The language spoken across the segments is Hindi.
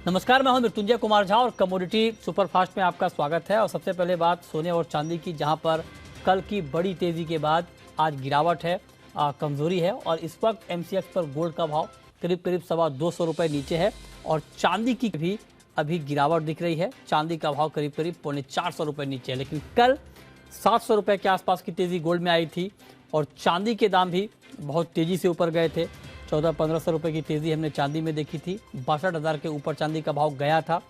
नमस्कार, मैं हूं मृत्युंजय कुमार झा और कमोडिटी सुपरफास्ट में आपका स्वागत है। और सबसे पहले बात सोने और चांदी की, जहां पर कल की बड़ी तेजी के बाद आज गिरावट है, कमजोरी है और इस वक्त एमसीएक्स पर गोल्ड का भाव करीब करीब 225 रुपये नीचे है और चांदी की भी अभी गिरावट दिख रही है। चांदी का भाव करीब करीब 450 रुपये नीचे है, लेकिन कल 700 रुपये के आसपास की तेजी गोल्ड में आई थी और चांदी के दाम भी बहुत तेजी से ऊपर गए थे। 1400-1500 रुपये की तेजी हमने चांदी में देखी थी। 62,000 के ऊपर चांदी का भाव गया था।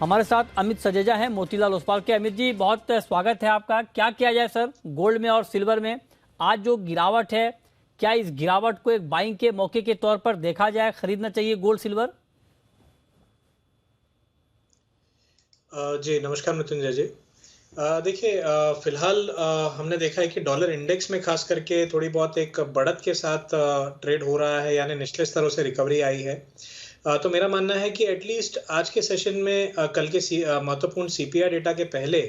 हमारे साथ अमित सजेजा हैं मोतीलाल ओसवाल के। अमित जी, बहुत स्वागत है आपका। क्या किया जाए सर गोल्ड में और सिल्वर में? आज जो गिरावट है, क्या इस गिरावट को एक बाइंग के मौके के तौर पर देखा जाए? खरीदना चाहिए गोल्ड सिल्वर? जी नमस्कार मृत्युंजय जी। देखिए, फिलहाल हमने देखा है कि डॉलर इंडेक्स में खास करके थोड़ी बहुत एक बढ़त के साथ ट्रेड हो रहा है, यानी निचले स्तरों से रिकवरी आई है। तो मेरा मानना है कि एटलीस्ट आज के सेशन में कल के महत्वपूर्ण सीपीआई डेटा के पहले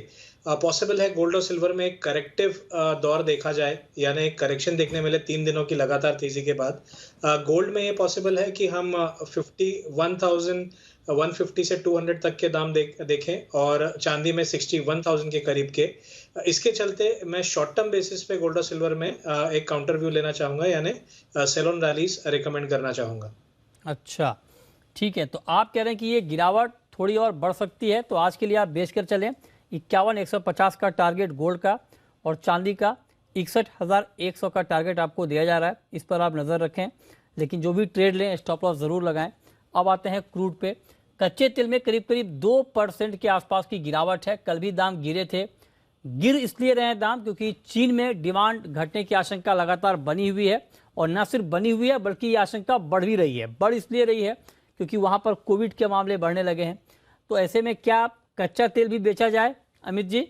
पॉसिबल है गोल्ड और सिल्वर में एक करेक्टिव दौर देखा जाए, यानी एक करेक्शन देखने मिले 3 दिनों की लगातार तेजी के बाद। गोल्ड में ये पॉसिबल है कि हम 150 से 200 तक के दाम देखें और चांदी में 61,000 के करीब के। इसके चलते मैं शॉर्ट टर्म बेसिस पे गोल्ड और सिल्वर में एक काउंटर व्यू लेना चाहूंगा, यानी सेल ऑन रैलीज रिकमेंड करना चाहूंगा। अच्छा, ठीक है। तो आप कह रहे हैं कि ये गिरावट थोड़ी और बढ़ सकती है, तो आज के लिए आप बेच कर चलें। 51,150 का टारगेट गोल्ड का और चांदी का 61,100 का टारगेट आपको दिया जा रहा है। इस पर आप नज़र रखें, लेकिन जो भी ट्रेड लें स्टॉप लॉस ज़रूर लगाएं। अब आते हैं क्रूड पे। कच्चे तेल में करीब करीब 2% के आसपास की गिरावट है। कल भी दाम गिरे थे। गिर इसलिए रहे हैं दाम क्योंकि चीन में डिमांड घटने की आशंका लगातार बनी हुई है और न सिर्फ बनी हुई है बल्कि ये आशंका बढ़ भी रही है। बढ़ इसलिए रही है क्योंकि वहां पर कोविड के मामले बढ़ने लगे हैं। तो ऐसे में क्या कच्चा तेल भी बेचा जाए अमित जी?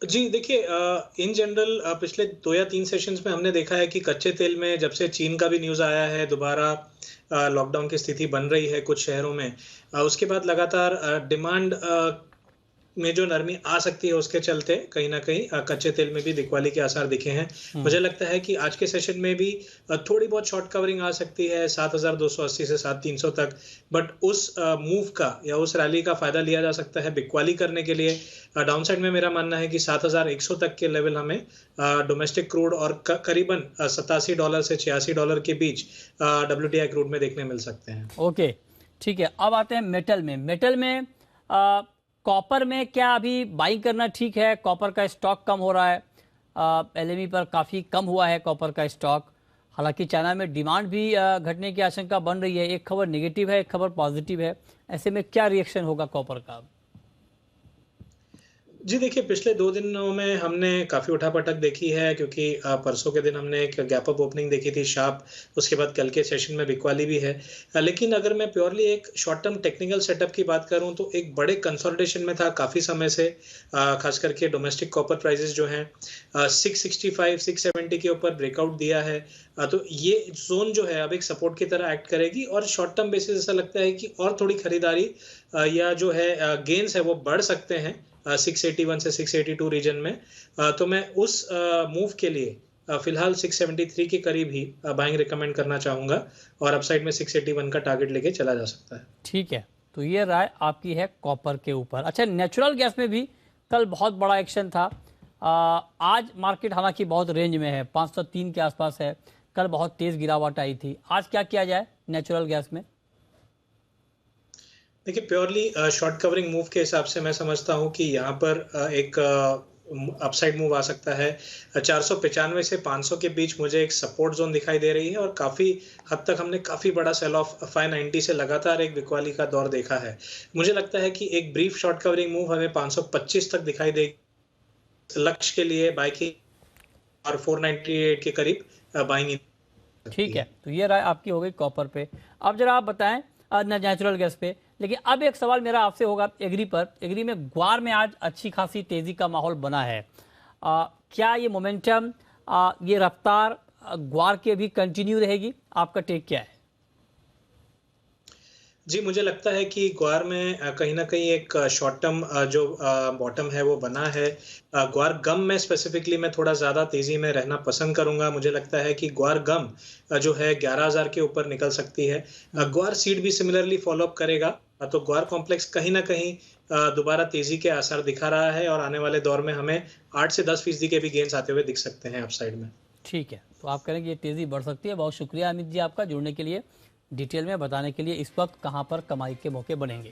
जी देखिए, इन जनरल पिछले 2 या 3 सेशंस में हमने देखा है कि कच्चे तेल में जब से चीन का भी न्यूज़ आया है, दोबारा लॉकडाउन की स्थिति बन रही है कुछ शहरों में, उसके बाद लगातार डिमांड में जो नरमी आ सकती है, उसके चलते कहीं ना कहीं कच्चे तेल में भी बिकवाली के आसार दिखे हैं। मुझे लगता है कि आज के सेशन में भी थोड़ी बहुत शॉर्ट कवरिंग आ सकती है 7,280 से 7,300 तक, बट उस मूव का या उस रैली का फायदा लिया जा सकता है बिकवाली करने के लिए। डाउन साइड में मेरा मानना है कि 7,100 तक के लेवल हमें डोमेस्टिक क्रूड और करीबन $87 से $86 के बीच WTI क्रूड में देखने मिल सकते हैं। ओके, ठीक है। अब आते हैं मेटल में। मेटल में कॉपर में क्या अभी बाइंग करना ठीक है? कॉपर का स्टॉक कम हो रहा है। LME पर काफ़ी कम हुआ है कॉपर का स्टॉक। हालांकि चाइना में डिमांड भी घटने की आशंका बन रही है। एक खबर नेगेटिव है, एक खबर पॉजिटिव है। ऐसे में क्या रिएक्शन होगा कॉपर का? जी देखिए, पिछले 2 दिनों में हमने काफ़ी उठापटक देखी है, क्योंकि परसों के दिन हमने एक गैप अप ओपनिंग देखी थी शार्प। उसके बाद कल के सेशन में बिकवाली भी है। लेकिन अगर मैं प्योरली एक शॉर्ट टर्म टेक्निकल सेटअप की बात करूं तो एक बड़े कंसोलिडेशन में था काफ़ी समय से। खास करके डोमेस्टिक कॉपर प्राइसेस जो हैं 665 670 के ऊपर ब्रेकआउट दिया है। तो ये जोन जो है अब एक सपोर्ट की तरह एक्ट करेगी और शॉर्ट टर्म बेसिस ऐसा लगता है कि और थोड़ी खरीदारी या जो है गेन्स है वो बढ़ सकते हैं 681 से 682 रीजन में। तो मैं उस मूव के लिए फिलहाल 673 के करीब ही बाइंग रिकमेंड करना चाहूंगा और अपसाइड में 681 का टारगेट लेके चला जा सकता है। ठीक है, तो ये राय आपकी है कॉपर के ऊपर। अच्छा, नेचुरल गैस में भी कल बहुत बड़ा एक्शन था। आज मार्केट हालांकि बहुत रेंज में है, 503 के आसपास है। कल बहुत तेज गिरावट आई थी। आज क्या किया जाए नेचुरल गैस में? देखिए, प्योरली शॉर्ट कवरिंग मूव के हिसाब से मैं समझता हूं कि यहाँ पर एक अपसाइड मूव आ सकता है। 495 से 500 के बीच मुझे एक सपोर्ट जोन दिखाई दे रही है और काफ़ी हद तक हमने काफ़ी बड़ा सेल ऑफ 590 से लगातार एक बिकवाली का दौर देखा है। मुझे लगता है कि एक ब्रीफ शॉर्ट कवरिंग मूव हमें 525 तक दिखाई देगी। लक्ष्य के लिए बाइकिंग और 498 के करीब बाइंग। ठीक है, तो ये राय आपकी हो गई कॉपर पे। अब जरा आप बताएं नेचुरल गैस पे। लेकिन अब एक सवाल मेरा आपसे होगा एग्री पर। एग्री में ग्वार में आज अच्छी खासी तेजी का माहौल बना है। क्या ये मोमेंटम, ये रफ्तार ग्वार के भी कंटिन्यू रहेगी? आपका टेक क्या है? जी, मुझे लगता है कि ग्वार में कहीं न कहीं एक शॉर्ट टर्म जो बॉटम है वो बना है। ग्वार गम में स्पेसिफ़िकली मैं थोड़ा ज़्यादा तेज़ी में रहना पसंद करूँगा। मुझे लगता है कि ग्वार गम जो है 11,000 के ऊपर निकल सकती है। हम्म, ग्वार सीड भी सिमिलरली फ़ॉलो अप करेगा। तो ग्वार कॉम्प्लेक्स कहीं न कहीं दोबारा तेज़ी के आसार दिखा रहा है और आने वाले दौर में हमें 8 से 10% के भी गेन्स आते हुए दिख सकते हैं अपसाइड में। ठीक है, तो आप कह रहे हैं कि ये तेज़ी बढ़ सकती है। बहुत शुक्रिया अमित जी आपका जुड़ने के लिए, डिटेल में बताने के लिए इस वक्त कहाँ पर कमाई के मौके बनेंगे।